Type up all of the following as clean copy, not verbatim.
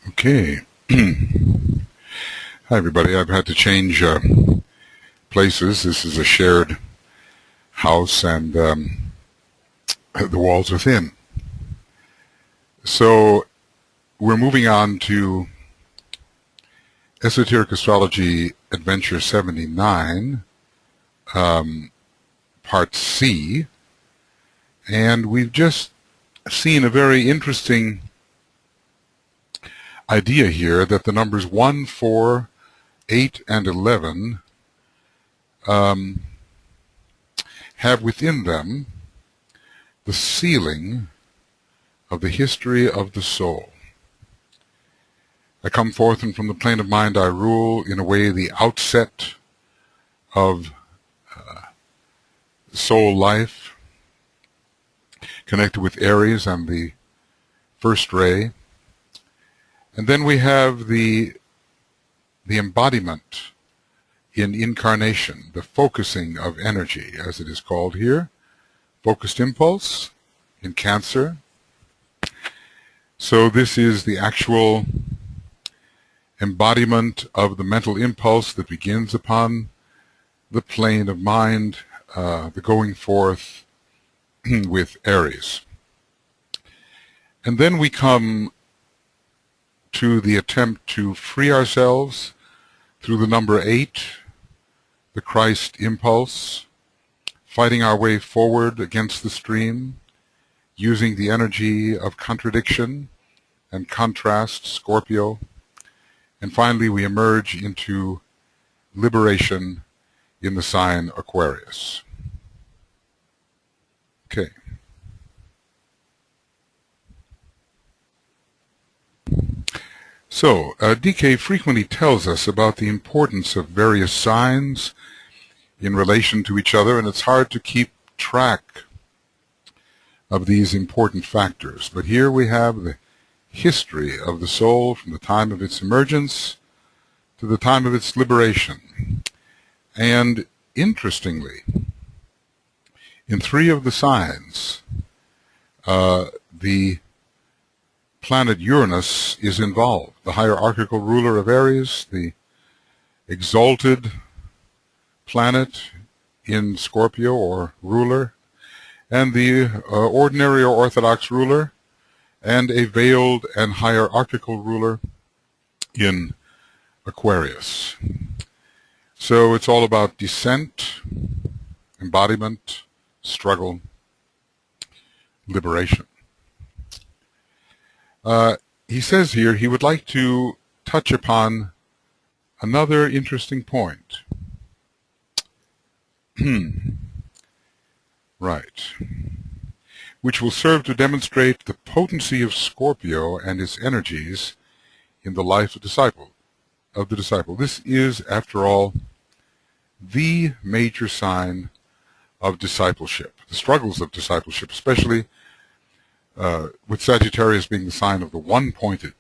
Okay. Hi, everybody. I've had to change places. This is a shared house, and the walls are thin. So we're moving on to Esoteric Astrology Adventure 79, Part C, and we've just seen a very interesting idea here that the numbers 1, 4, 8, and 11 have within them the sealing of the history of the soul. I come forth, and from the plane of mind I rule, in a way the outset of soul life, connected with Aries and the first ray. And then we have the embodiment in incarnation, the focusing of energy, as it is called here, focused impulse in Cancer. So this is the actual embodiment of the mental impulse that begins upon the plane of mind, the going forth with Aries. And then we come to the attempt to free ourselves through the number 8, the Christ impulse, fighting our way forward against the stream, using the energy of contradiction and contrast, Scorpio, and finally we emerge into liberation in the sign Aquarius. Okay. So, DK frequently tells us about the importance of various signs in relation to each other, and it's hard to keep track of these important factors. But here we have the history of the soul from the time of its emergence to the time of its liberation. And interestingly, in 3 of the signs, the planet Uranus is involved, the hierarchical ruler of Aries, the exalted planet in Scorpio, or ruler, and the ordinary or orthodox ruler, and a veiled and hierarchical ruler in Aquarius. So it's all about descent, embodiment, struggle, liberation. He says here he would like to touch upon another interesting point. Right. Which will serve to demonstrate the potency of Scorpio and its energies in the life of the disciple. This is, after all, the major sign of discipleship, the struggles of discipleship, especially with Sagittarius being the sign of the one-pointed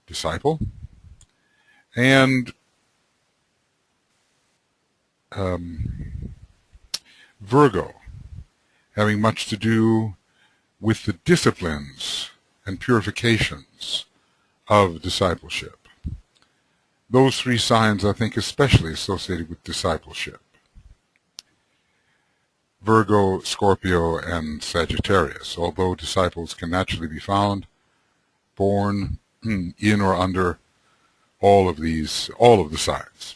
disciple, and Virgo having much to do with the disciplines and purifications of discipleship. Those 3 signs, I think, especially associated with discipleship. Virgo, Scorpio, and Sagittarius, although disciples can naturally be found born in or under all of the signs.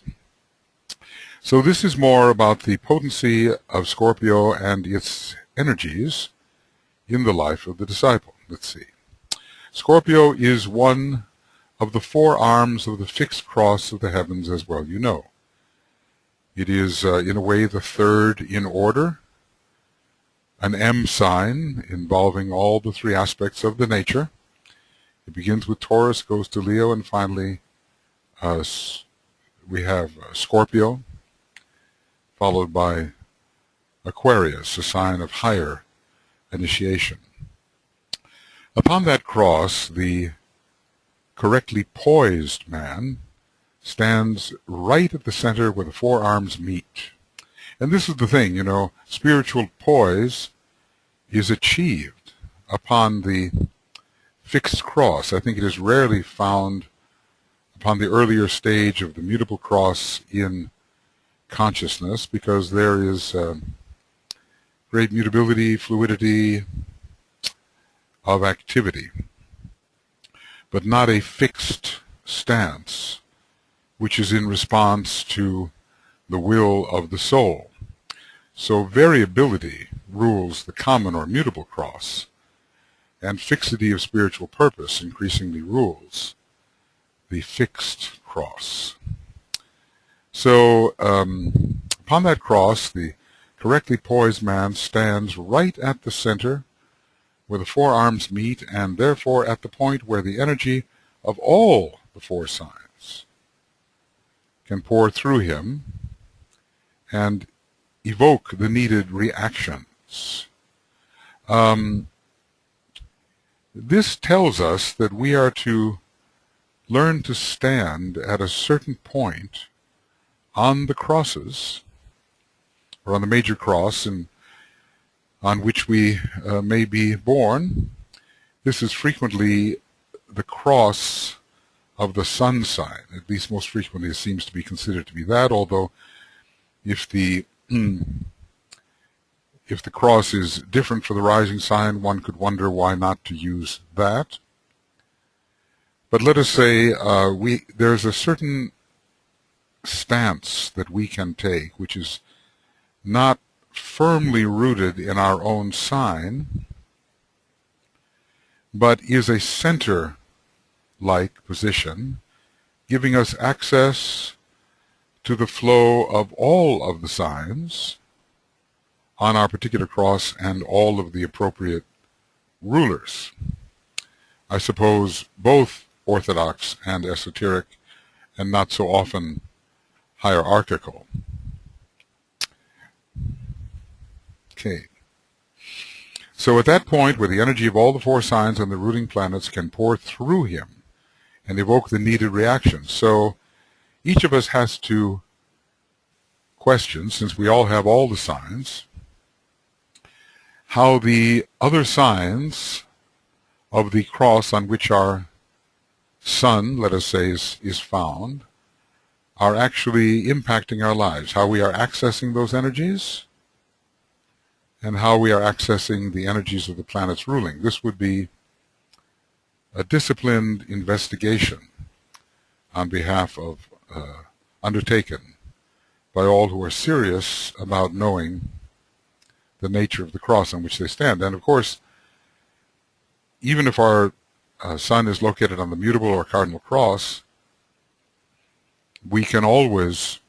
So this is more about the potency of Scorpio and its energies in the life of the disciple. Let's see. Scorpio is one of the 4 arms of the fixed cross of the heavens, as well you know. It is, in a way, the 3rd in order, an M sign involving all the 3 aspects of the nature. It begins with Taurus, goes to Leo, and finally we have Scorpio, followed by Aquarius, a sign of higher initiation. Upon that cross, the correctly poised man stands right at the center where the 4 arms meet. And this is the thing, spiritual poise is achieved upon the fixed cross. I think it is rarely found upon the earlier stage of the mutable cross in consciousness, because there is great mutability, fluidity of activity, but not a fixed stance, which is in response to the will of the soul. So variability rules the common or mutable cross, and fixity of spiritual purpose increasingly rules the fixed cross. So upon that cross, the correctly poised man stands right at the center where the four arms meet, and therefore at the point where the energy of all the four signs can pour through him and evoke the needed reactions. This tells us that we are to learn to stand at a certain point on the crosses, or on the major cross on which we may be born. This is frequently the cross of the sun sign. At least most frequently it seems to be considered to be that, although if the cross is different for the rising sign, one could wonder why not to use that. But let us say there's a certain stance that we can take which is not firmly rooted in our own sign, but is a center-like position, giving us access to the flow of all of the signs on our particular cross and all of the appropriate rulers. I suppose both orthodox and esoteric, and not so often hierarchical. Okay. So at that point where the energy of all the four signs and the ruling planets can pour through him and evoke the needed reactions. So each of us has to question, since we all have all the signs, how the other signs of the cross on which our sun, let us say, is found, are actually impacting our lives, how we are accessing those energies, and how we are accessing the energies of the planets ruling. This would be a disciplined investigation on behalf of, undertaken by all who are serious about knowing the nature of the cross on which they stand. And of course, even if our sun is located on the mutable or cardinal cross, we can always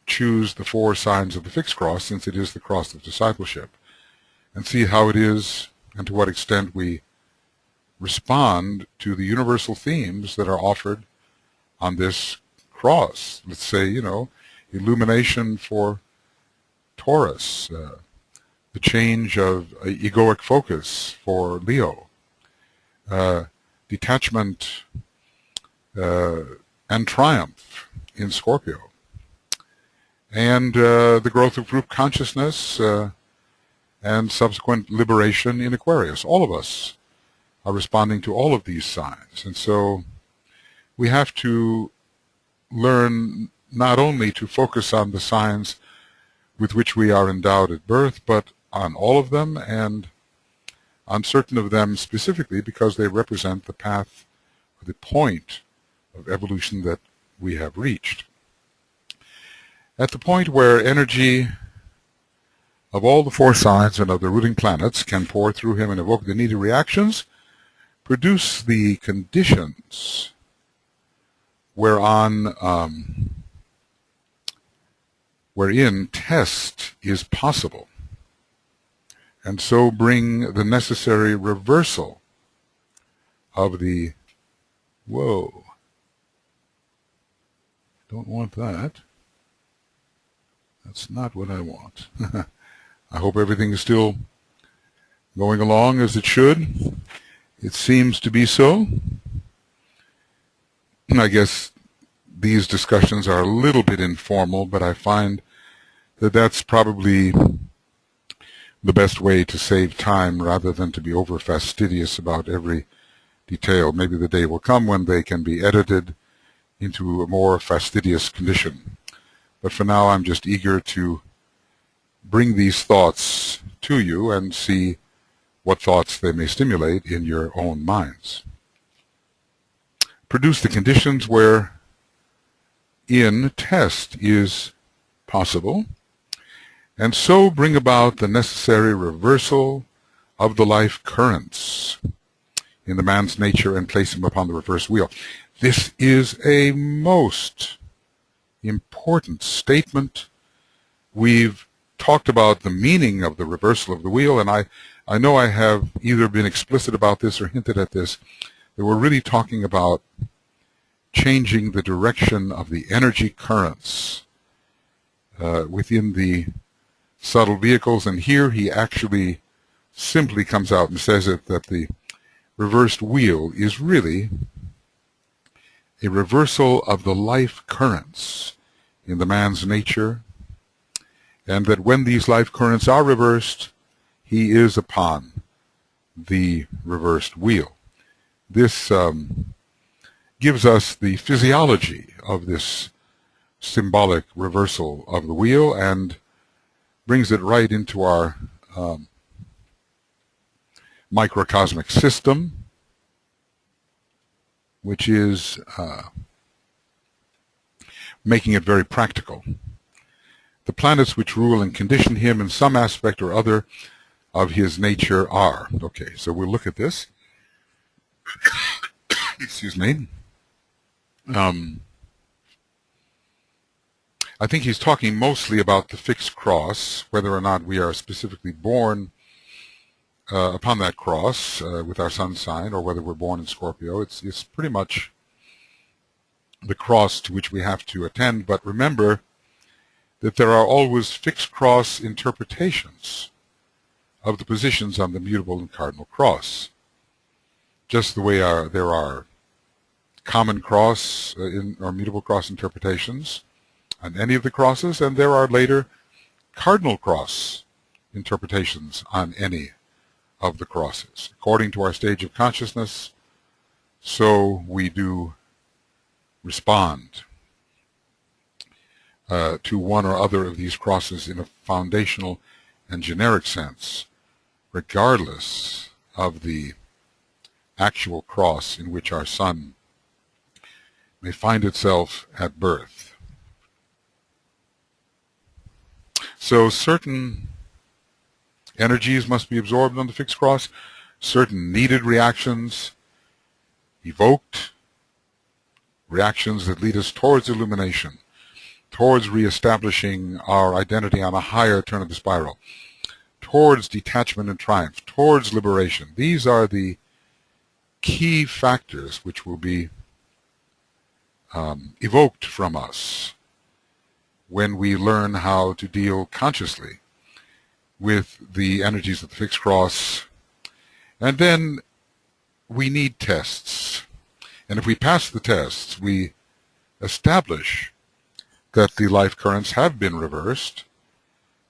choose the four signs of the fixed cross, since it is the cross of discipleship, and see how it is and to what extent we respond to the universal themes that are offered on this cross. Let's say, illumination for Taurus, the change of egoic focus for Leo, detachment and triumph in Scorpio, and the growth of group consciousness and subsequent liberation in Aquarius. All of us are responding to all of these signs, and so we have to learn not only to focus on the signs with which we are endowed at birth, but on all of them, and on certain of them specifically because they represent the path, or the point of evolution that we have reached. At the point where energy of all the four signs and of the ruling planets can pour through him and evoke the needed reactions, produce the conditions wherein test is possible, and so bring the necessary reversal of the, whoa, don't want that. That's not what I want. I hope everything is still going along as it should. It seems to be so. I guess these discussions are a little bit informal, but I find that that's probably the best way to save time rather than to be over fastidious about every detail. Maybe the day will come when they can be edited into a more fastidious condition. But for now, I'm just eager to bring these thoughts to you and see what thoughts they may stimulate in your own minds. Produce the conditions where test is possible, and so bring about the necessary reversal of the life currents in the man's nature and place him upon the reverse wheel. This is a most important statement. We've talked about the meaning of the reversal of the wheel, and I know I have either been explicit about this or hinted at this, that we're really talking about changing the direction of the energy currents within the subtle vehicles. And here he actually simply comes out and says it, that the reversed wheel is really a reversal of the life currents in the man's nature, and that when these life currents are reversed, he is upon the reversed wheel. This gives us the physiology of this symbolic reversal of the wheel and brings it right into our microcosmic system, which is making it very practical. The planets which rule and condition him in some aspect or other of his nature are. Okay, so we'll look at this. Excuse me. I think he's talking mostly about the fixed cross, whether or not we are specifically born upon that cross with our sun sign, or whether we're born in Scorpio. It's pretty much the cross to which we have to attend. But remember that there are always fixed cross interpretations of the positions on the mutable and cardinal cross, just the way there are common cross or mutable cross interpretations on any of the crosses, and there are later cardinal cross interpretations on any of the crosses. According to our stage of consciousness, so we do respond to one or other of these crosses in a foundational and generic sense, regardless of the actual cross in which our sun may find itself at birth. So certain energies must be absorbed on the fixed cross, certain needed reactions evoked, reactions that lead us towards illumination, towards reestablishing our identity on a higher turn of the spiral, towards detachment and triumph, towards liberation. These are the key factors which will be evoked from us when we learn how to deal consciously with the energies of the fixed cross. And then we need tests. And if we pass the tests, we establish that the life currents have been reversed,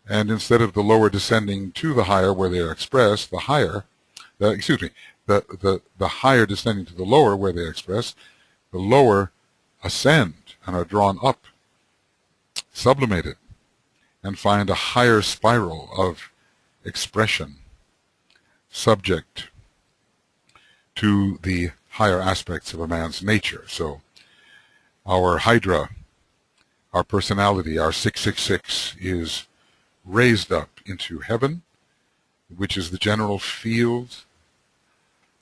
and instead of the lower descending to the higher where they are expressed, the higher descending to the lower where they are expressed, the lower ascend and are drawn up, sublimated, and find a higher spiral of expression subject to the higher aspects of a man's nature. So our Hydra, our personality, our 666 is raised up into heaven, which is the general field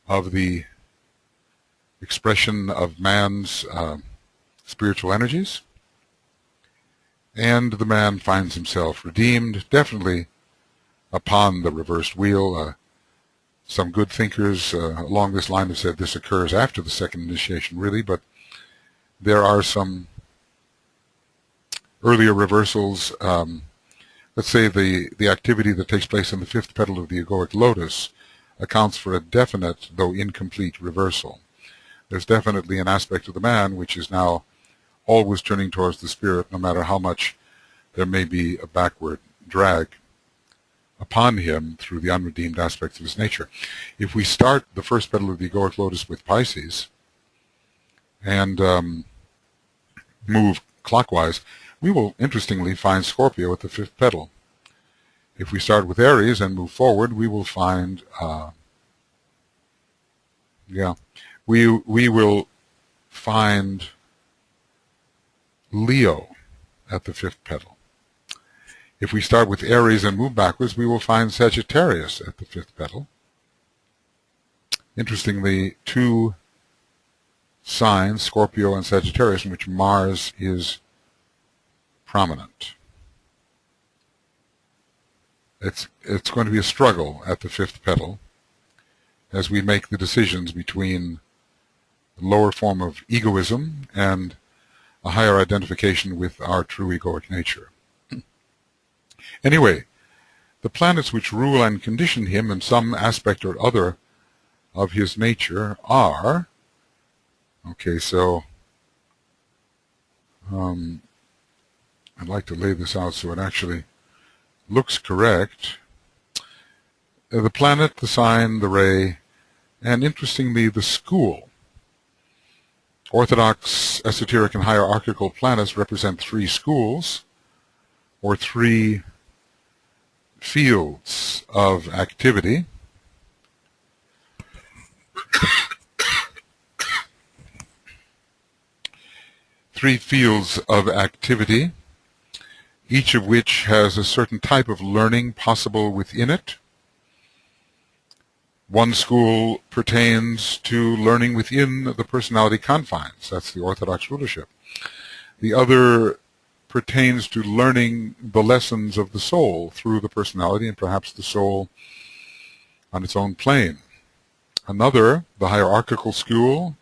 of the expression of man's spiritual energies. And the man finds himself redeemed, definitely upon the reversed wheel. Some good thinkers along this line have said this occurs after the second initiation, really, but there are some earlier reversals. Let's say the activity that takes place in the fifth petal of the egoic lotus accounts for a definite, though incomplete, reversal. There's definitely an aspect of the man which is now always turning towards the spirit, no matter how much there may be a backward drag upon him through the unredeemed aspects of his nature. If we start the first petal of the egoic lotus with Pisces and move clockwise, we will interestingly find Scorpio at the fifth petal. If we start with Aries and move forward, we will find, we will find Leo at the fifth petal. If we start with Aries and move backwards, we will find Sagittarius at the fifth petal. Interestingly, two signs, Scorpio and Sagittarius, in which Mars is prominent. It's going to be a struggle at the fifth petal as we make the decisions between the lower form of egoism and a higher identification with our true egoic nature. Anyway, the planets which rule and condition him in some aspect or other of his nature are, okay, so I'd like to lay this out so it actually looks correct. The planet, the sign, the ray, and interestingly the school. Orthodox, esoteric, and hierarchical planets represent three schools, or three fields of activity. Three fields of activity, each of which has a certain type of learning possible within it. One school pertains to learning within the personality confines. That's the Orthodox rulership. The other pertains to learning the lessons of the soul through the personality and perhaps the soul on its own plane. Another, the hierarchical school,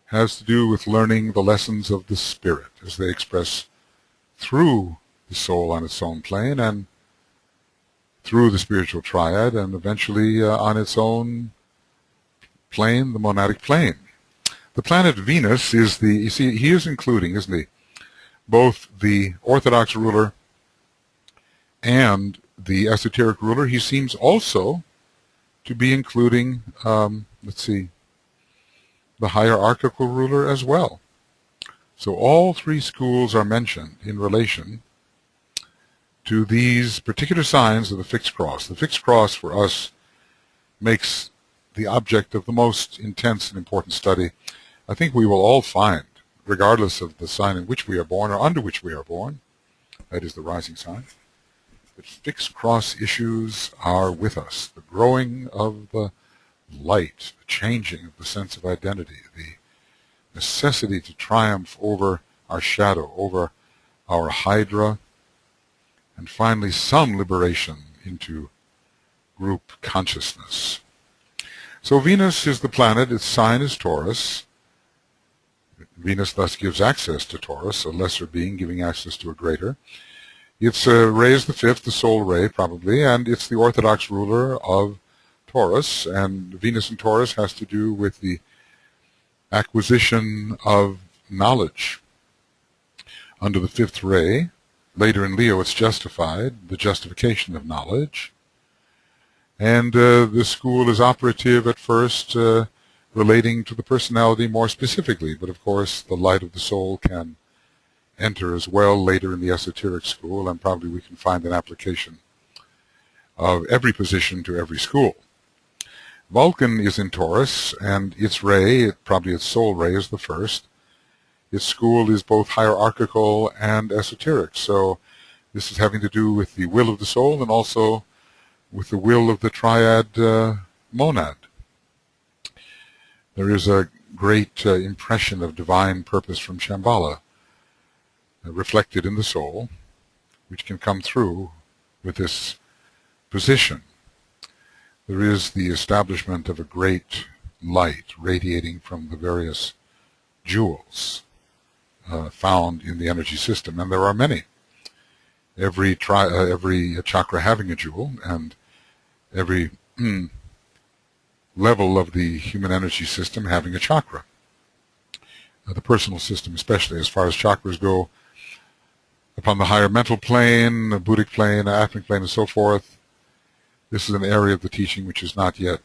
has to do with learning the lessons of the spirit as they express through the soul on its own plane and through the spiritual triad and eventually on its own plane, the monadic plane. The planet Venus is the, you see, he is including, isn't he, both the Orthodox ruler and the esoteric ruler. He seems also to be including, let's see, the hierarchical ruler as well. So all three schools are mentioned in relation to these particular signs of the fixed cross. The fixed cross for us makes the object of the most intense and important study. I think we will all find, regardless of the sign in which we are born or under which we are born, that is the rising sign, that fixed cross issues are with us. The growing of the light, the changing of the sense of identity, the necessity to triumph over our shadow, over our hydra, and finally some liberation into group consciousness. So Venus is the planet, its sign is Taurus. Venus thus gives access to Taurus, a lesser being giving access to a greater. Its ray is the fifth, the soul ray probably, and it's the Orthodox ruler of Taurus, and Venus in Taurus has to do with the acquisition of knowledge. Under the fifth ray, later in Leo it's justified, the justification of knowledge. And the school is operative at first relating to the personality more specifically, but of course the light of the soul can enter as well later in the esoteric school, and probably we can find an application of every position to every school. Vulcan is in Taurus, and its ray, probably its soul ray, is the first. Its school is both hierarchical and esoteric, so this is having to do with the will of the soul and also with the will of the triad monad. There is a great impression of divine purpose from Shambhala reflected in the soul, which can come through with this position. There is the establishment of a great light radiating from the various jewels found in the energy system, and there are many. Every chakra having a jewel, and every level of the human energy system having a chakra. The personal system, especially as far as chakras go, upon the higher mental plane, the Buddhic plane, atmic plane, and so forth, This is an area of the teaching which is not yet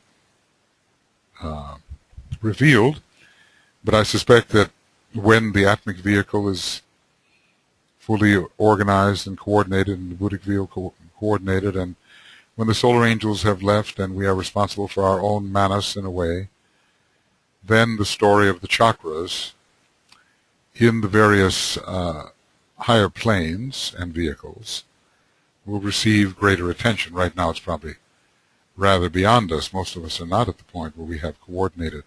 revealed, but I suspect that when the atomic vehicle is fully organized and coordinated, and the Buddhic vehicle coordinated, and when the solar angels have left and we are responsible for our own manas in a way, then the story of the chakras in the various higher planes and vehicles will receive greater attention. Right now it's probably rather beyond us. Most of us are not at the point where we have coordinated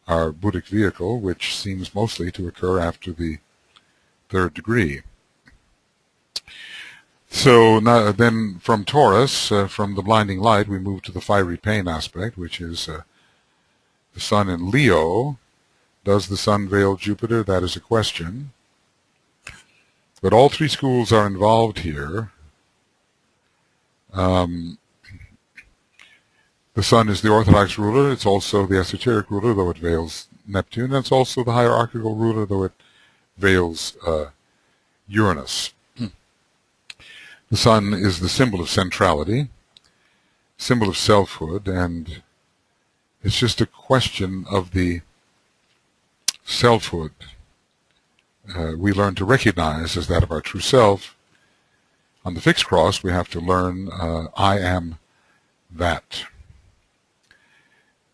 our Buddhic vehicle, which seems mostly to occur after the third degree. So now, then from Taurus, from the blinding light, we move to the fiery pain aspect, which is the sun in Leo. Does the sun veil Jupiter? That is a question. But all three schools are involved here. The sun is the orthodox ruler. It's also the esoteric ruler, though it veils Neptune. And it's also the hierarchical ruler, though it veils Uranus. The sun is the symbol of centrality, symbol of selfhood, and it's just a question of the selfhood we learn to recognize as that of our true self. On the fixed cross, we have to learn, I am that.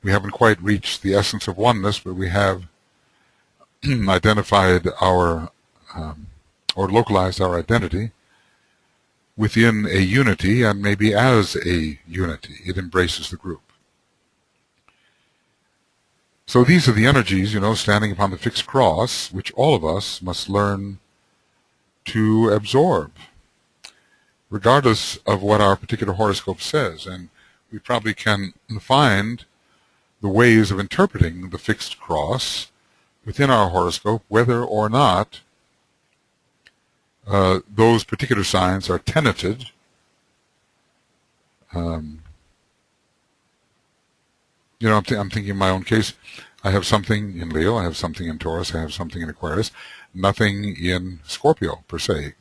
We haven't quite reached the essence of oneness, but we have identified our, or localized our identity within a unity, and maybe as a unity. It embraces the group. So these are the energies, standing upon the fixed cross, which all of us must learn to absorb, regardless of what our particular horoscope says. And we probably can find the ways of interpreting the fixed cross within our horoscope, whether or not those particular signs are tenanted I'm thinking in my own case. I have something in Leo, I have something in Taurus, I have something in Aquarius, nothing in Scorpio per se,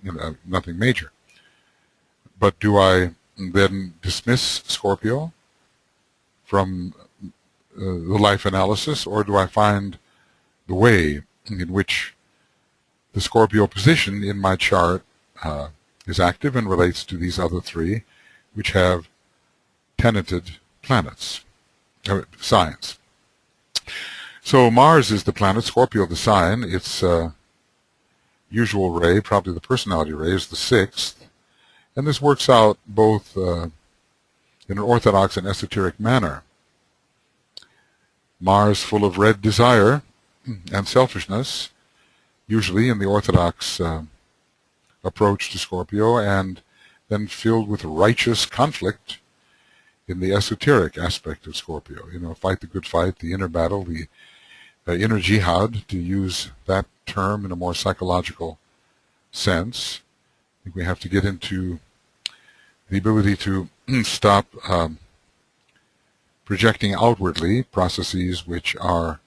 nothing major. But do I then dismiss Scorpio from the life analysis, or do I find the way in which the Scorpio position in my chart is active and relates to these other three, which have tenanted planets, signs? So Mars is the planet, Scorpio the sign. Its usual ray, probably the personality ray, is the 6th. And this works out both in an orthodox and esoteric manner. Mars full of red desire and selfishness, usually in the orthodox approach to Scorpio, and then filled with righteous conflict in the esoteric aspect of Scorpio. Fight the good fight, the inner battle, the inner jihad, to use that term in a more psychological sense. I think we have to get into the ability to stop projecting outwardly processes which are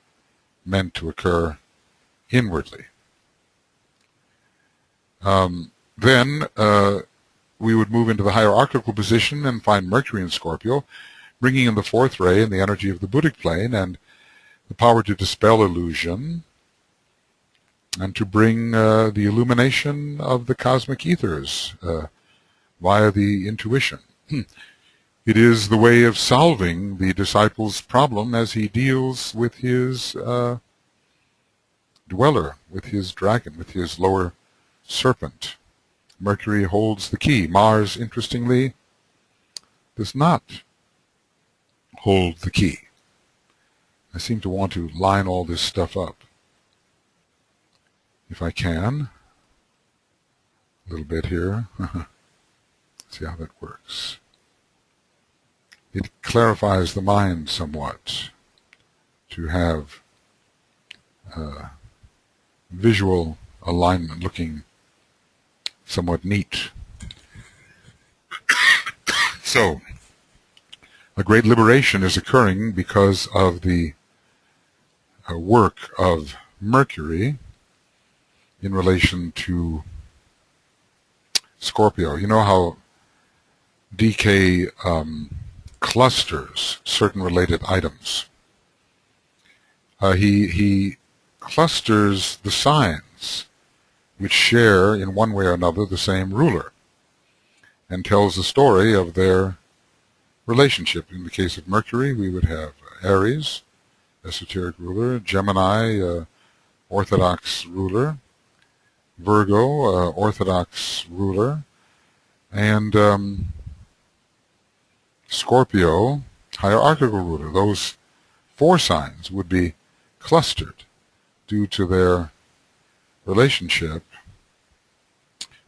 meant to occur inwardly. Then we would move into the hierarchical position and find Mercury in Scorpio, bringing in the 4th ray and the energy of the Buddhic plane and the power to dispel illusion and to bring the illumination of the cosmic ethers via the intuition. It is the way of solving the disciple's problem as he deals with his dweller, with his dragon, with his lower serpent. Mercury holds the key. Mars, interestingly, does not hold the key. I seem to want to line all this stuff up, if I can. A little bit here. See how that works. It clarifies the mind somewhat to have visual alignment looking somewhat neat. So, a great liberation is occurring because of the work of Mercury in relation to Scorpio. You know how DK clusters certain related items. He clusters the signs which share in one way or another the same ruler and tells the story of their relationship. In the case of Mercury, we would have Aries, esoteric ruler, Gemini, orthodox ruler, Virgo, orthodox ruler, and Scorpio, hierarchical ruler. Those four signs would be clustered due to their relationship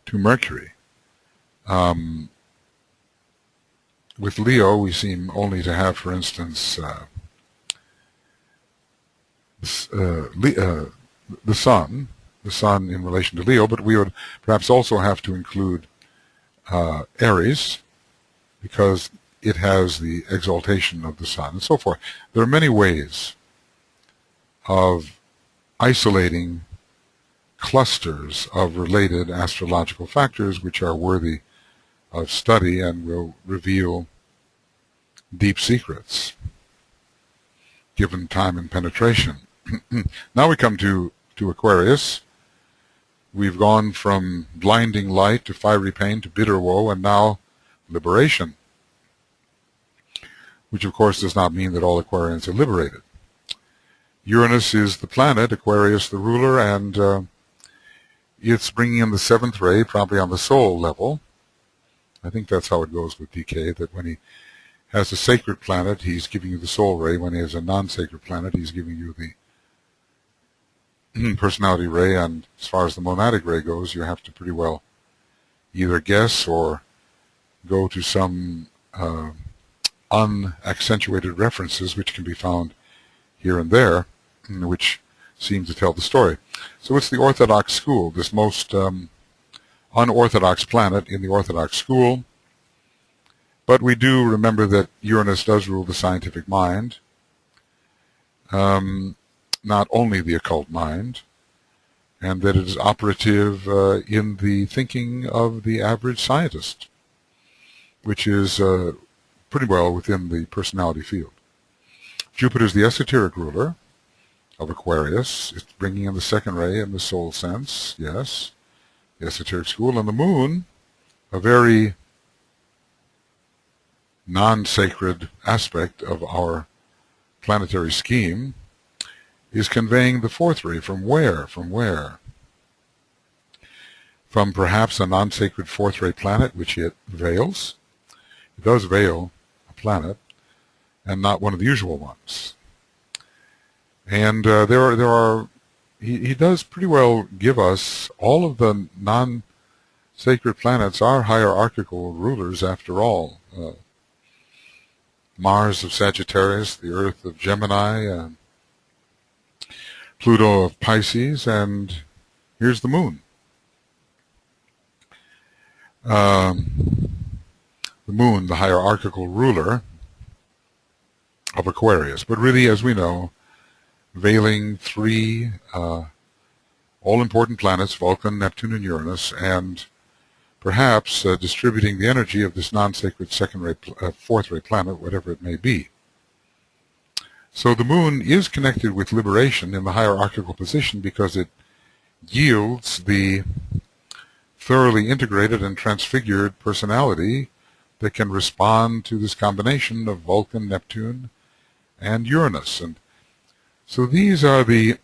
to Mercury. With Leo, we seem only to have, for instance, the Sun in relation to Leo, but we would perhaps also have to include Aries, because it has the exaltation of the Sun, and so forth. There are many ways of isolating clusters of related astrological factors which are worthy of study and will reveal deep secrets given time and penetration. Now we come to Aquarius. We've gone from blinding light to fiery pain to bitter woe, and now liberation, which of course does not mean that all Aquarians are liberated. Uranus is the planet, Aquarius the ruler, and it's bringing in the seventh ray, probably on the soul level. I think that's how it goes with DK, that when he has a sacred planet, he's giving you the soul ray. When he has a non-sacred planet, he's giving you the personality ray. And as far as the monadic ray goes, you have to pretty well either guess or go to some unaccentuated references which can be found here and there, which seem to tell the story. So it's the Orthodox school, this most unorthodox planet in the Orthodox school. But we do remember that Uranus does rule the scientific mind, not only the occult mind, and that it is operative in the thinking of the average scientist, which is pretty well within the personality field. Jupiter is the esoteric ruler of Aquarius. It's bringing in the second ray in the soul sense, yes, the esoteric school. And the moon, a very non-sacred aspect of our planetary scheme, is conveying the fourth ray. From where? From where? From perhaps a non-sacred fourth ray planet, which it veils. It does veil a planet, and not one of the usual ones. And he does pretty well give us all of the non-sacred planets are hierarchical rulers after all. Mars of Sagittarius, the Earth of Gemini, Pluto of Pisces, and here's the Moon. The Moon, the hierarchical ruler of Aquarius, but really, as we know, veiling three all-important planets, Vulcan, Neptune, and Uranus, and perhaps distributing the energy of this non-sacred second-ray, fourth-ray planet, whatever it may be. So the Moon is connected with liberation in the hierarchical position because it yields the thoroughly integrated and transfigured personality that can respond to this combination of Vulcan, Neptune, and Uranus. And so these are the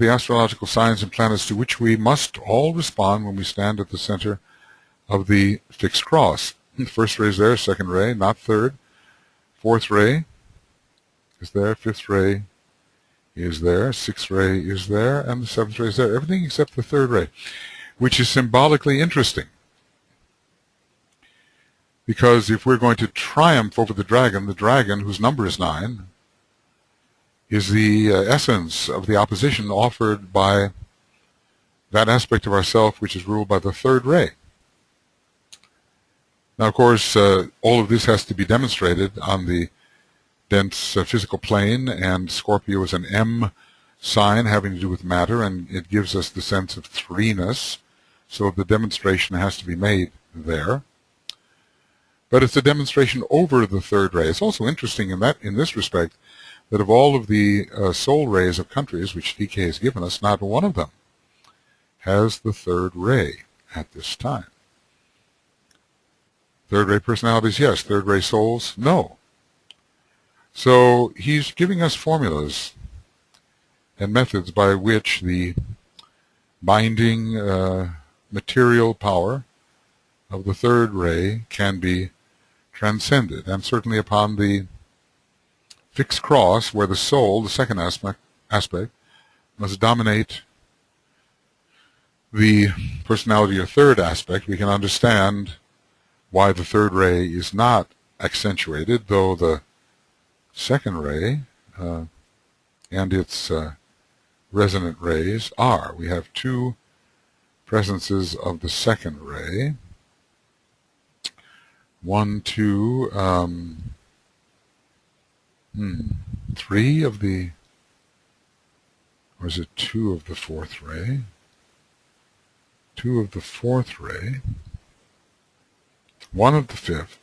astrological signs and planets to which we must all respond when we stand at the center of the fixed cross. The first ray is there, second ray, not third. Fourth ray is there, fifth ray is there, sixth ray is there, and the seventh ray is there. Everything except the third ray, which is symbolically interesting. Because if we're going to triumph over the dragon, whose number is 9, is the essence of the opposition offered by that aspect of ourself which is ruled by the third ray. Now, of course, all of this has to be demonstrated on the dense physical plane, and Scorpio is an M sign having to do with matter, and it gives us the sense of threeness. So the demonstration has to be made there. But it's a demonstration over the third ray. It's also interesting in this respect that of all of the soul rays of countries which DK has given us, not one of them has the third ray at this time. Third ray personalities, yes. Third ray souls, no. So he's giving us formulas and methods by which the binding material power of the third ray can be transcended. And certainly upon the fixed cross, where the soul, the second aspect, must dominate the personality or third aspect, we can understand why the third ray is not accentuated, though the second ray and its resonant rays are. We have two presences of the second ray. 1, 2, 3 of the, or is it 2 of the fourth ray? 2 of the fourth ray, 1 of the fifth,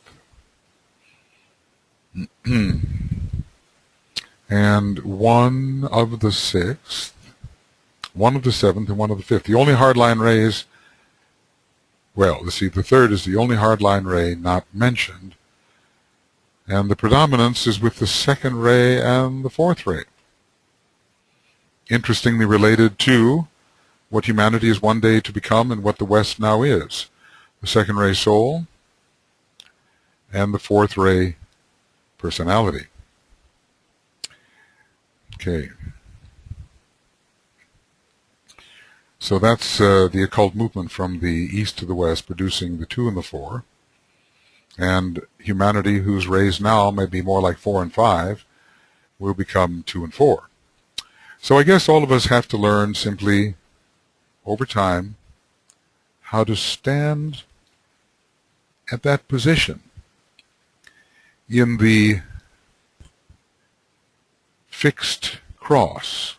and 1 of the sixth, 1 of the seventh, and 1 of the fifth. The only hardline rays, well, let's see, the third is the only hardline ray not mentioned, and the predominance is with the second ray and the fourth ray. Interestingly related to what humanity is one day to become and what the West now is. The second ray soul and the fourth ray personality. Okay. So that's the occult movement from the east to the west, producing the 2 and the 4. And humanity, whose rays now may be more like 4 and 5, will become 2 and 4. So I guess all of us have to learn simply, over time, how to stand at that position in the fixed cross,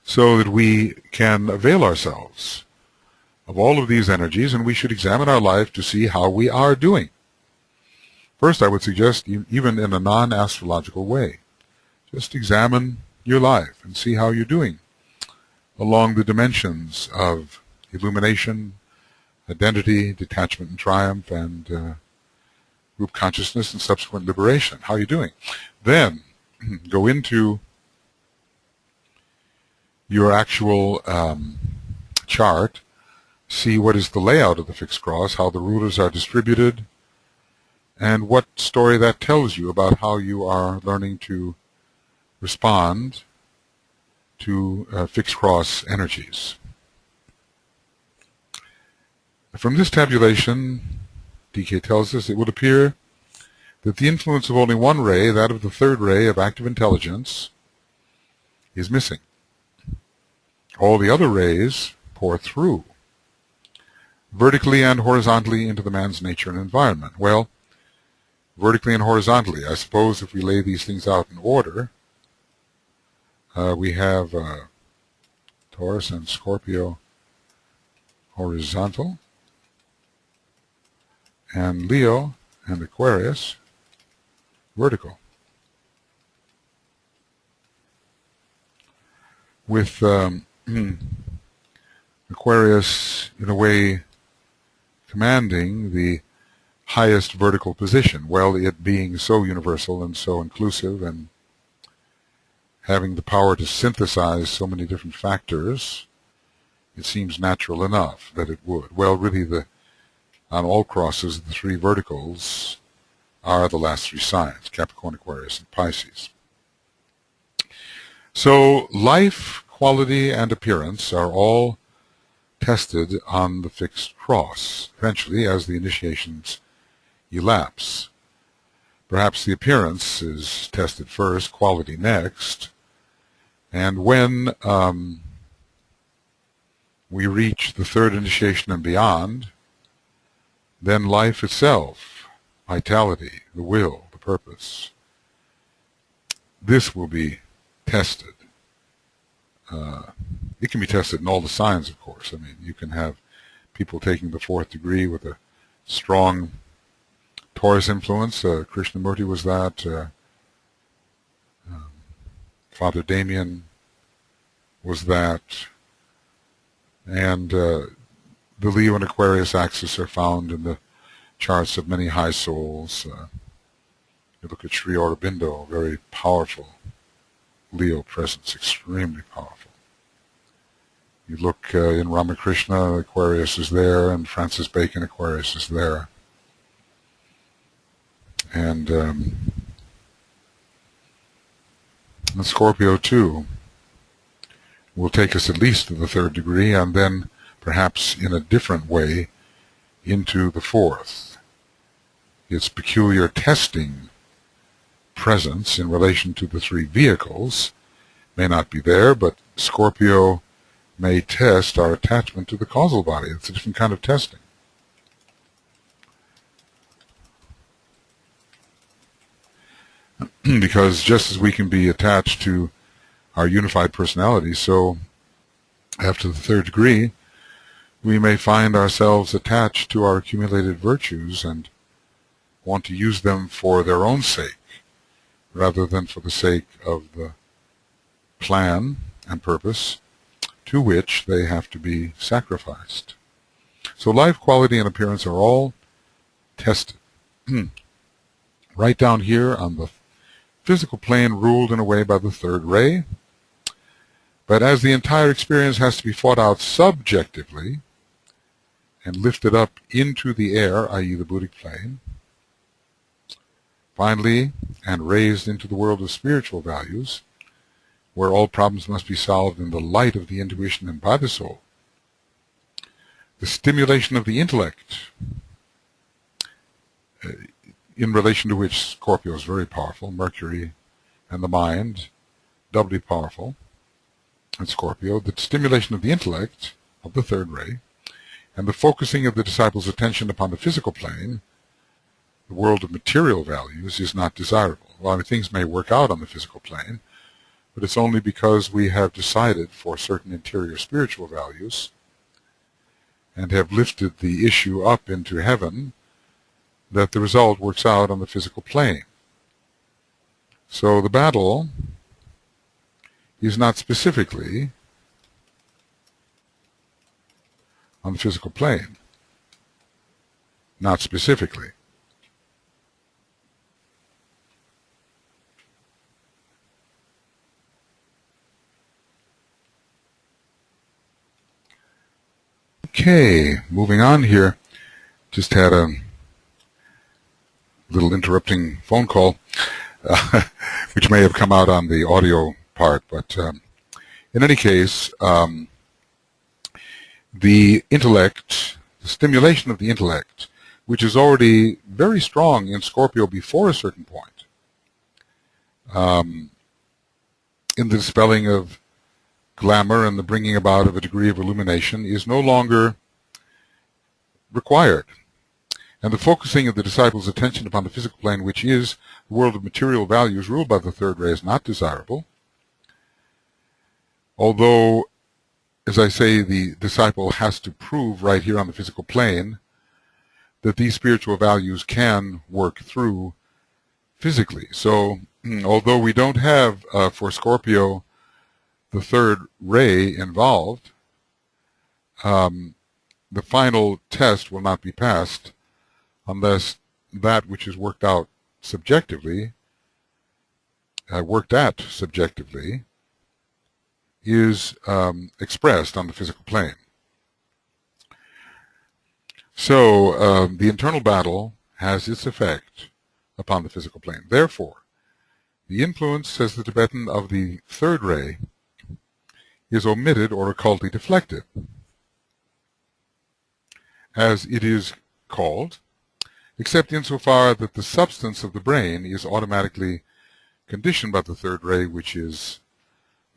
so that we can avail ourselves of all of these energies, and we should examine our life to see how we are doing. First, I would suggest, even in a non-astrological way, just examine your life and see how you're doing along the dimensions of illumination, identity, detachment and triumph, and group consciousness and subsequent liberation. How are you doing? Then go into your actual chart, see what is the layout of the fixed cross, how the rulers are distributed, and what story that tells you about how you are learning to respond to fixed cross energies. From this tabulation, DK tells us, it would appear that the influence of only one ray, that of the third ray of active intelligence, is missing. All the other rays pour through, vertically and horizontally, into the man's nature and environment. Well, vertically and horizontally, I suppose if we lay these things out in order, we have Taurus and Scorpio horizontal, and Leo and Aquarius vertical, with Aquarius in a way commanding the highest vertical position, well, it being so universal and so inclusive and having the power to synthesize so many different factors, it seems natural enough that it would. Well, really, on all crosses, the 3 verticals are the last 3 signs, Capricorn, Aquarius, and Pisces. So life, quality, and appearance are all tested on the fixed cross, eventually, as the initiations elapse. Perhaps the appearance is tested first, quality next, and when we reach the 3rd initiation and beyond, then life itself, vitality, the will, the purpose, this will be tested It can be tested in all the signs, of course. I mean, you can have people taking the 4th degree with a strong Taurus influence. Krishnamurti was that. Father Damien was that. And the Leo and Aquarius axis are found in the charts of many high souls. You look at Sri Aurobindo, very powerful Leo presence, extremely powerful. You look in Ramakrishna, Aquarius is there, and Francis Bacon, Aquarius is there. And Scorpio too will take us at least to the 3rd degree, and then perhaps in a different way into the 4th. Its peculiar testing presence in relation to the 3 vehicles may not be there, but Scorpio may test our attachment to the causal body. It's a different kind of testing. Because just as we can be attached to our unified personality, so after the 3rd degree, we may find ourselves attached to our accumulated virtues and want to use them for their own sake, rather than for the sake of the plan and purpose to which they have to be sacrificed. So life, quality, and appearance are all tested. Right down here on the physical plane, ruled in a way by the 3rd ray. But as the entire experience has to be fought out subjectively and lifted up into the air, i.e. the Buddhic plane, finally, and raised into the world of spiritual values, where all problems must be solved in the light of the intuition and by the soul. The stimulation of the intellect, in relation to which Scorpio is very powerful, Mercury and the mind, doubly powerful in Scorpio, the stimulation of the intellect of the 3rd ray, and the focusing of the disciple's attention upon the physical plane, the world of material values, is not desirable. Well, I mean, things may work out on the physical plane, but it's only because we have decided for certain interior spiritual values and have lifted the issue up into heaven that the result works out on the physical plane. So the battle is not specifically on the physical plane. Not specifically. Okay, moving on here. Just had a little interrupting phone call, which may have come out on the audio part, but in any case, the intellect, the stimulation of the intellect, which is already very strong in Scorpio before a certain point, in the dispelling of glamour and the bringing about of a degree of illumination, is no longer required. And the focusing of the disciple's attention upon the physical plane, which is the world of material values ruled by the 3rd ray, is not desirable. Although, as I say, the disciple has to prove right here on the physical plane that these spiritual values can work through physically. So, although we don't have, for Scorpio, the 3rd ray involved, the final test will not be passed unless that which is worked at subjectively, is expressed on the physical plane. So the internal battle has its effect upon the physical plane. Therefore, the influence, says the Tibetan, of the 3rd ray is omitted or occultly deflected, as it is called, except insofar that the substance of the brain is automatically conditioned by the 3rd ray, which is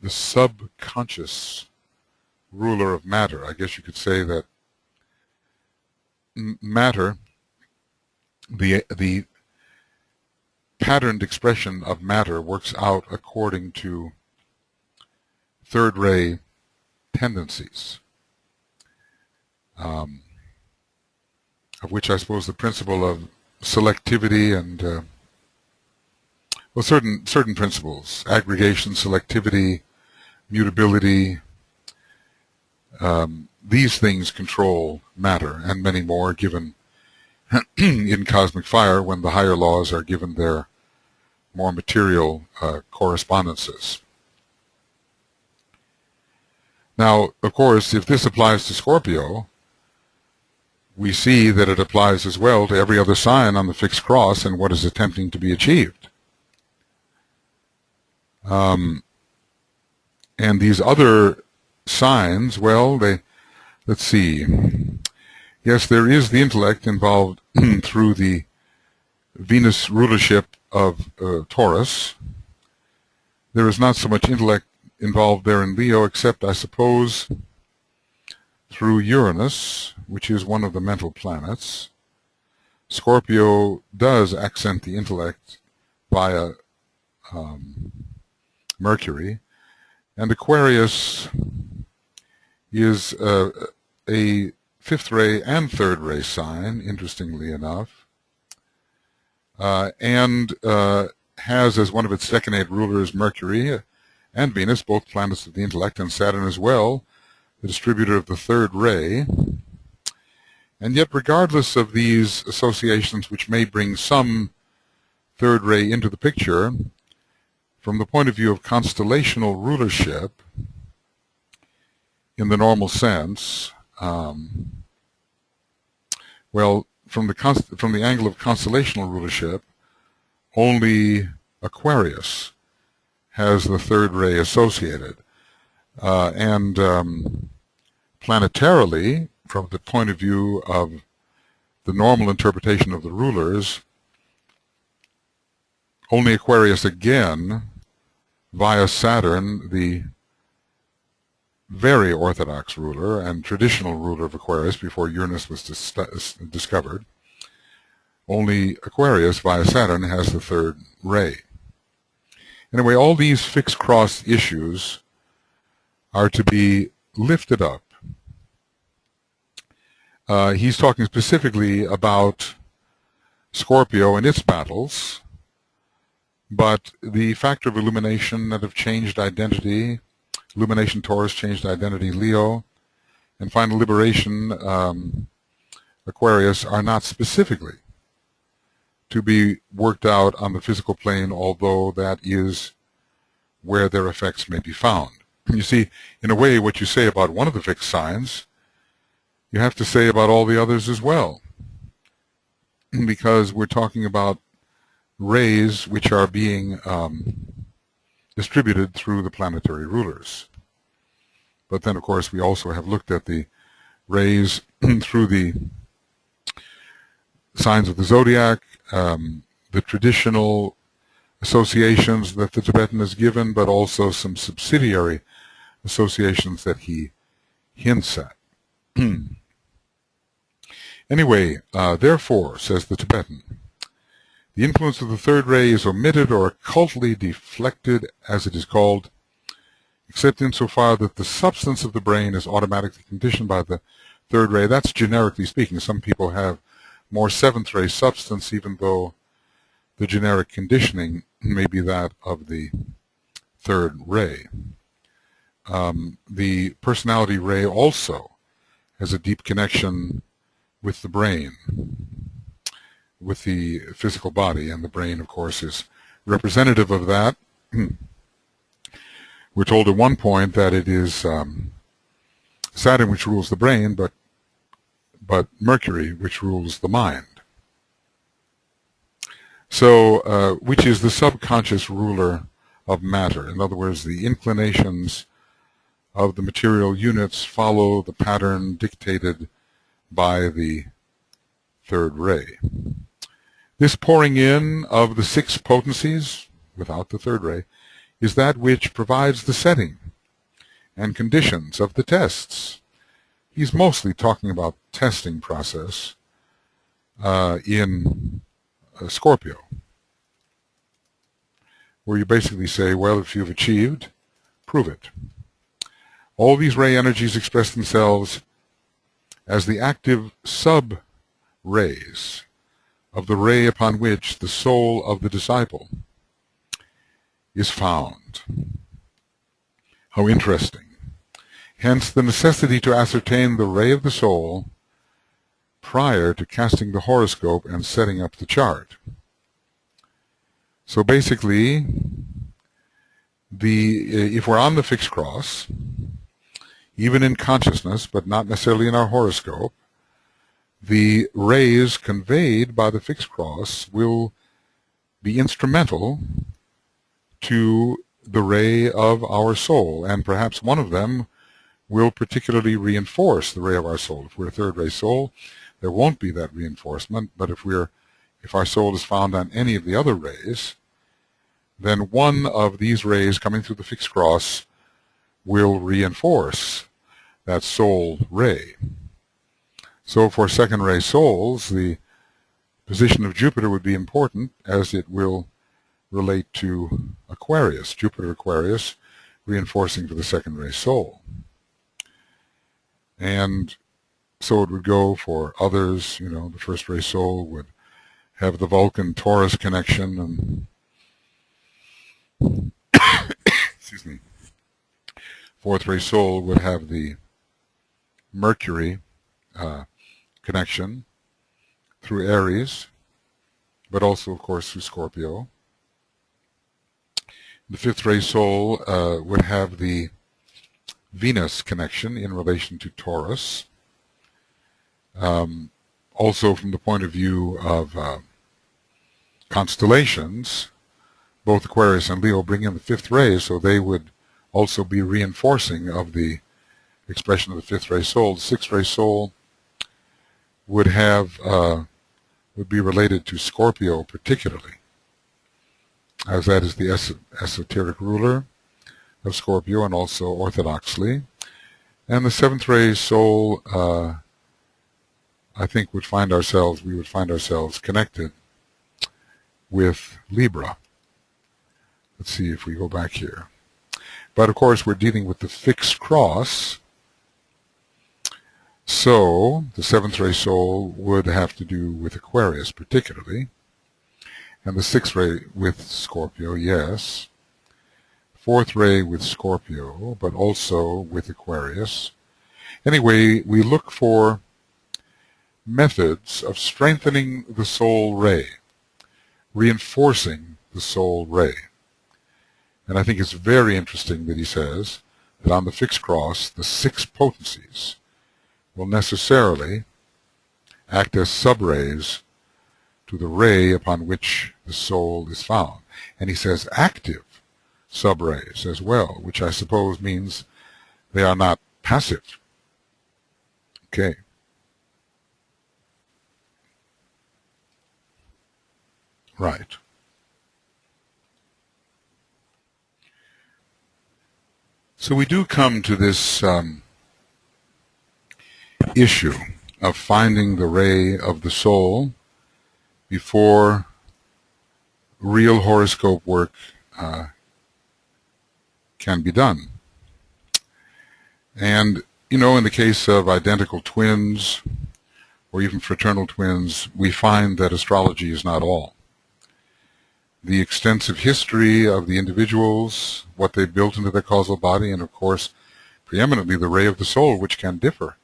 the subconscious ruler of matter. I guess you could say that matter, the patterned expression of matter, works out according to 3rd ray tendencies, of which I suppose the principle of selectivity and well, certain principles: aggregation, selectivity, mutability. These things control matter, and many more, given in cosmic fire when the higher laws are given their more material correspondences. Now, of course, if this applies to Scorpio, we see that it applies as well to every other sign on the fixed cross and what is attempting to be achieved. And these other signs, well, let's see. Yes, there is the intellect involved through the Venus rulership of Taurus. There is not so much intellect involved there in Leo, except, I suppose, through Uranus, which is one of the mental planets. Scorpio does accent the intellect via Mercury, and Aquarius is a fifth ray and third ray sign, interestingly enough, and has as one of its decade rulers Mercury and Venus, both planets of the intellect, and Saturn as well, the distributor of the third ray. And yet, regardless of these associations, which may bring some third ray into the picture, from the point of view of constellational rulership, in the normal sense, well, from the angle of constellational rulership, only Aquarius has the third ray associated. And planetarily, from the point of view of the normal interpretation of the rulers, only Aquarius again, via Saturn, the very orthodox ruler and traditional ruler of Aquarius before Uranus was discovered, only Aquarius via Saturn has the third ray. Anyway, all these fixed cross issues are to be lifted up. He's talking specifically about Scorpio and its battles, but the factor of illumination that have changed identity, illumination Taurus changed identity Leo, and final liberation Aquarius, are not specifically to be worked out on the physical plane, although that is where their effects may be found. You see, in a way, what you say about one of the fixed signs, you have to say about all the others as well, because we're talking about rays which are being distributed through the planetary rulers. But then, of course, we also have looked at the rays through the signs of the zodiac, the traditional associations that the Tibetan has given, but also some subsidiary associations that he hints at. Anyway, therefore, says the Tibetan, the influence of the third ray is omitted or occultly deflected, as it is called, except insofar that the substance of the brain is automatically conditioned by the third ray. That's generically speaking. Some people have more seventh ray substance, even though the generic conditioning may be that of the third ray. The personality ray also has a deep connection with the brain, with the physical body, and the brain, of course, is representative of that. We're told at one point that it is Saturn which rules the brain, but Mercury which rules the mind. So, which is the subconscious ruler of matter. In other words, the inclinations of the material units follow the pattern dictated by the third ray. This pouring in of the six potencies, without the third ray, is that which provides the setting and conditions of the tests. He's mostly talking about testing process in Scorpio, where you basically say, well, if you've achieved, prove it. All these ray energies express themselves as the active sub-rays of the ray upon which the soul of the disciple is found. How interesting. Hence the necessity to ascertain the ray of the soul prior to casting the horoscope and setting up the chart. So basically, if we're on the fixed cross, even in consciousness, but not necessarily in our horoscope, the rays conveyed by the fixed cross will be instrumental to the ray of our soul, and perhaps one of them will particularly reinforce the ray of our soul. If we're a third ray soul, there won't be that reinforcement, but if our soul is found on any of the other rays, then one of these rays coming through the fixed cross will reinforce that soul ray. So for second ray souls, the position of Jupiter would be important, as it will relate to Aquarius, Jupiter Aquarius, reinforcing for the second ray soul. And so it would go for others. The first ray soul would have the Vulcan Taurus connection, and excuse me, fourth ray soul would have the Mercury connection through Aries, but also, of course, through Scorpio. The fifth ray soul would have the Venus connection in relation to Taurus. Also, from the point of view of constellations, both Aquarius and Leo bring in the fifth ray, so they would also be reinforcing of the expression of the fifth ray soul. The sixth ray soul would be related to Scorpio particularly, as that is the esoteric ruler of Scorpio, and also orthodoxly. And the seventh ray soul, I think we would find ourselves connected with Libra. Let's see if we go back here. But of course we're dealing with the fixed cross, so the seventh ray soul would have to do with Aquarius particularly, and the sixth ray with Scorpio, yes. Fourth ray with Scorpio, but also with Aquarius. Anyway, we look for methods of strengthening the soul ray, reinforcing the soul ray. And I think it's very interesting that he says that on the fixed cross, the six potencies will necessarily act as subrays to the ray upon which the soul is found. And he says active subrays as well, which I suppose means they are not passive. Okay. Right. So we do come to this issue of finding the ray of the soul before real horoscope work can be done. And, in the case of identical twins or even fraternal twins, we find that astrology is not all. The extensive history of the individuals, what they built into their causal body, and of course, preeminently the ray of the soul, which can differ,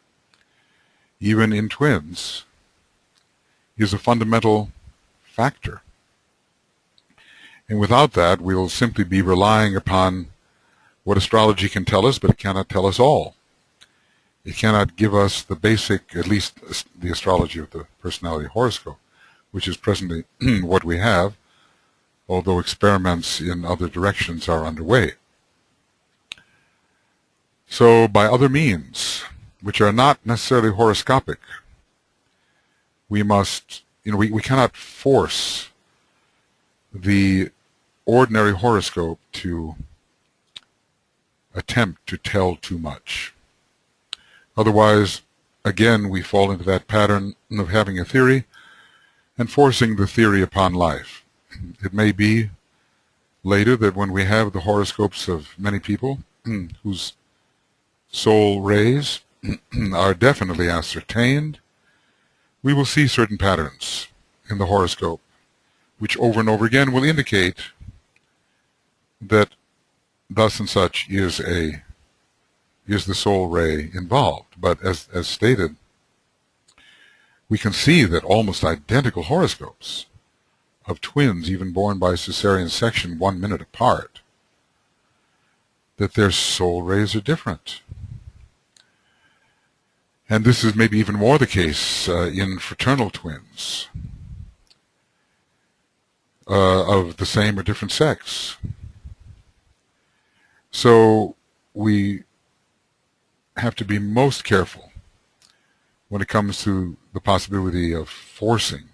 even in twins, is a fundamental factor. And without that, we'll simply be relying upon what astrology can tell us, but it cannot tell us all. It cannot give us the basic, at least the astrology of the personality horoscope, which is presently what we have, although experiments in other directions are underway. So by other means, which are not necessarily horoscopic, we must, we cannot force the ordinary horoscope to attempt to tell too much. Otherwise, again, we fall into that pattern of having a theory and forcing the theory upon life. It may be later that when we have the horoscopes of many people whose soul rays are definitely ascertained, we will see certain patterns in the horoscope, which over and over again will indicate that thus and such is the soul ray involved. But as stated, we can see that almost identical horoscopes of twins, even born by cesarean section 1 minute apart, that their soul rays are different. And this is maybe even more the case in fraternal twins of the same or different sex. So we have to be most careful when it comes to the possibility of forcing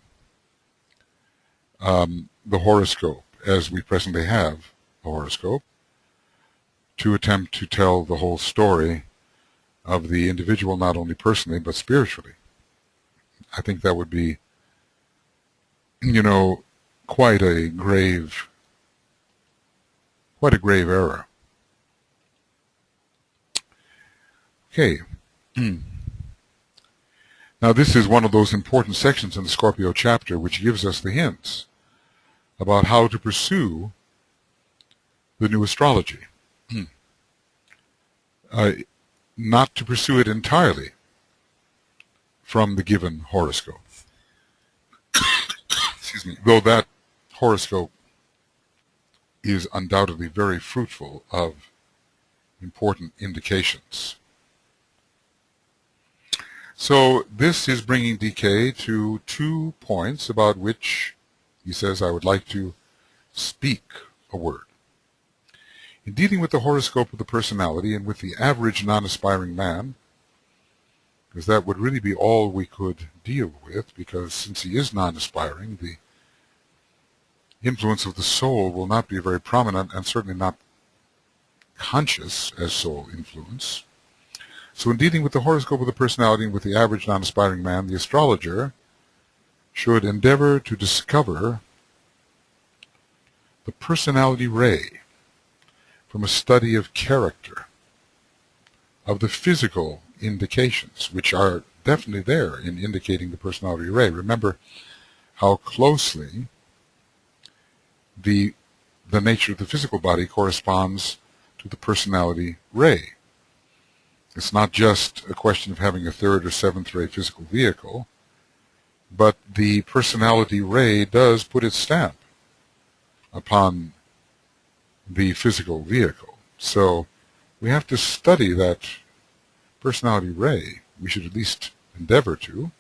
the horoscope, as we presently have a horoscope, to attempt to tell the whole story of the individual, not only personally but spiritually. I think that would be, quite a grave error. Okay. Now this is one of those important sections in the Scorpio chapter which gives us the hints about how to pursue the new astrology. Not to pursue it entirely from the given horoscope. Excuse me. Though that horoscope is undoubtedly very fruitful of important indications. So this is bringing DK to 2 points about which he says I would like to speak a word. In dealing with the horoscope of the personality and with the average non-aspiring man, because that would really be all we could deal with, because since he is non-aspiring, the influence of the soul will not be very prominent and certainly not conscious as soul influence. So in dealing with the horoscope of the personality and with the average non-aspiring man, the astrologer should endeavor to discover the personality ray from a study of character, of the physical indications, which are definitely there in indicating the personality ray. Remember how closely the nature of the physical body corresponds to the personality ray. It's not just a question of having a third or seventh ray physical vehicle, but the personality ray does put its stamp upon the physical vehicle. So we have to study that personality ray. We should at least endeavor to.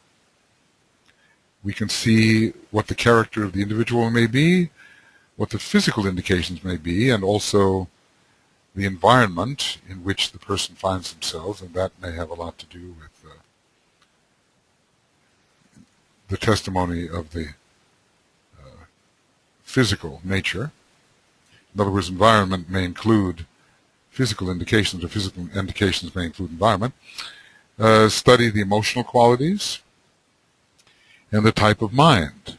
We can see what the character of the individual may be, what the physical indications may be, and also the environment in which the person finds themselves, and that may have a lot to do with the testimony of the physical nature. In other words, environment may include physical indications, or physical indications may include environment. Study the emotional qualities and the type of mind,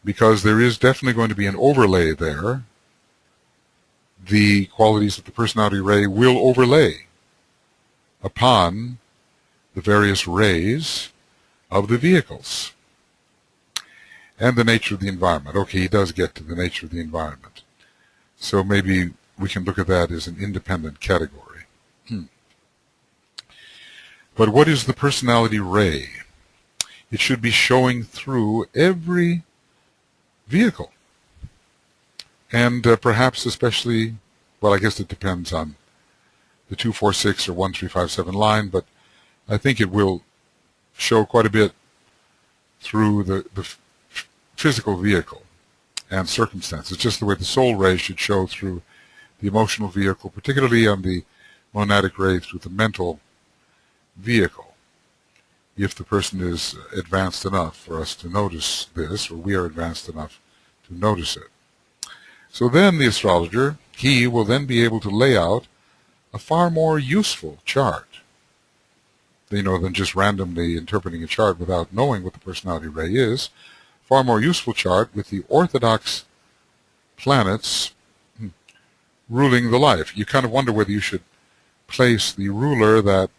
because there is definitely going to be an overlay there. The qualities of the personality ray will overlay upon the various rays of the vehicles and the nature of the environment. Okay, he does get to the nature of the environment. So maybe we can look at that as an independent category. But what is the personality ray? It should be showing through every vehicle. And perhaps especially, well, I guess it depends on the 246 or 1357 line, but I think it will show quite a bit through the physical vehicle and circumstances, just the way the soul ray should show through the emotional vehicle, particularly on the monadic ray through the mental vehicle, if the person is advanced enough for us to notice this, or we are advanced enough to notice it. So then the astrologer, he will then be able to lay out a far more useful chart, than just randomly interpreting a chart without knowing what the personality ray is. Far more useful chart with the orthodox planets ruling the life. You kind of wonder whether you should place the ruler that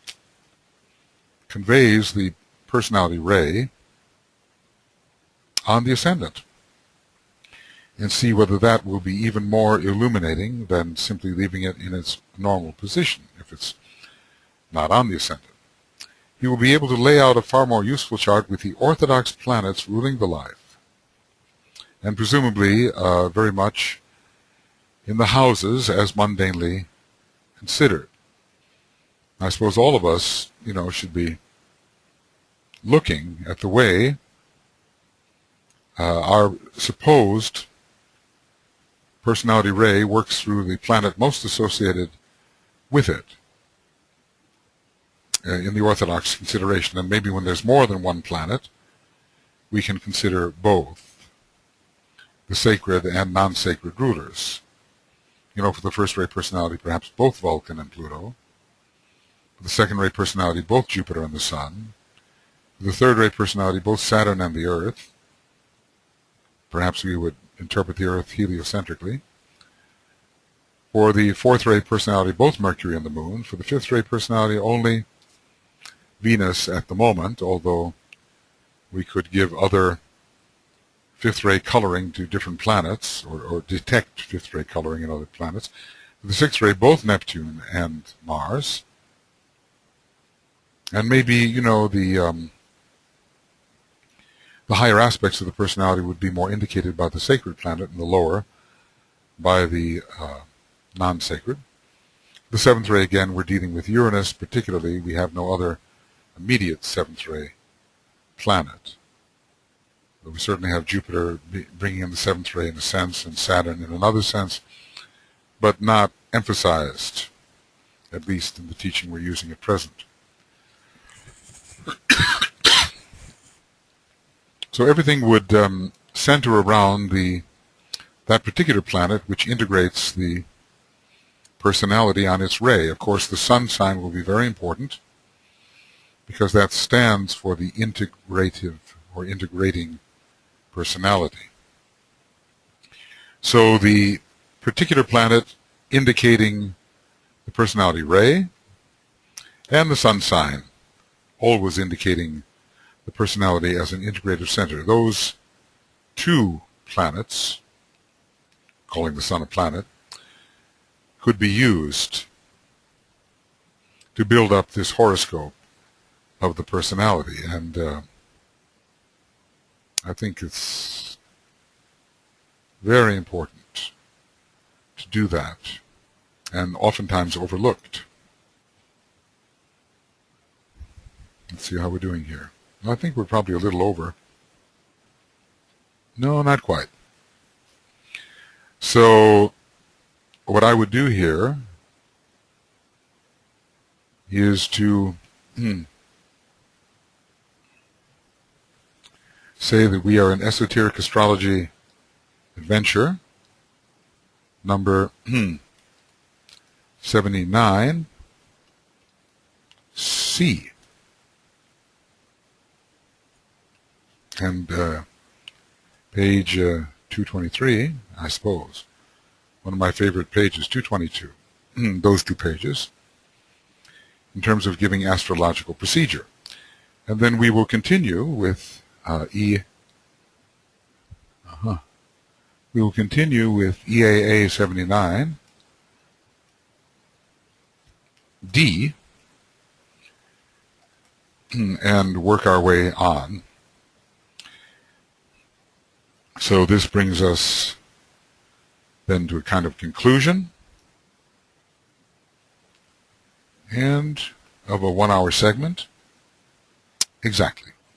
conveys the personality ray on the ascendant and see whether that will be even more illuminating than simply leaving it in its normal position if it's not on the ascendant. You will be able to lay out a far more useful chart with the orthodox planets ruling the life, and presumably very much in the houses as mundanely considered. I suppose all of us, should be looking at the way our supposed personality ray works through the planet most associated with it in the orthodox consideration. And maybe when there's more than one planet, we can consider both the sacred and non-sacred rulers. For the first-ray personality, perhaps both Vulcan and Pluto. For the second-ray personality, both Jupiter and the Sun. For the third-ray personality, both Saturn and the Earth. Perhaps we would interpret the Earth heliocentrically. For the fourth-ray personality, both Mercury and the Moon. For the fifth-ray personality, only Venus at the moment, although we could give other fifth-ray coloring to different planets, or detect fifth-ray coloring in other planets. For the sixth-ray, both Neptune and Mars. And maybe, the higher aspects of the personality would be more indicated by the sacred planet, and the lower by the non-sacred. The seventh ray, again, we're dealing with Uranus particularly. We have no other immediate seventh ray planet. But we certainly have Jupiter bringing in the seventh ray in a sense, and Saturn in another sense, but not emphasized, at least in the teaching we're using at present. So everything would center around that particular planet, which integrates the personality on its ray. Of course, the sun sign will be very important, because that stands for the integrative or integrating personality. So the particular planet indicating the personality ray, and the sun sign always indicating the personality as an integrative center. Those two planets, calling the sun a planet, could be used to build up this horoscope of the personality. And I think it's very important to do that, and oftentimes overlooked. Let's see how we're doing here. I think we're probably a little over. No, not quite. So what I would do here is to say that we are an Esoteric Astrology Adventure, number 79, C. And page 223, I suppose. One of my favorite pages, 222. Those two pages, in terms of giving astrological procedure. And then we will continue with We will continue with EAA 79, D, and work our way on. So this brings us then to a kind of conclusion and of a 1-hour segment. Exactly.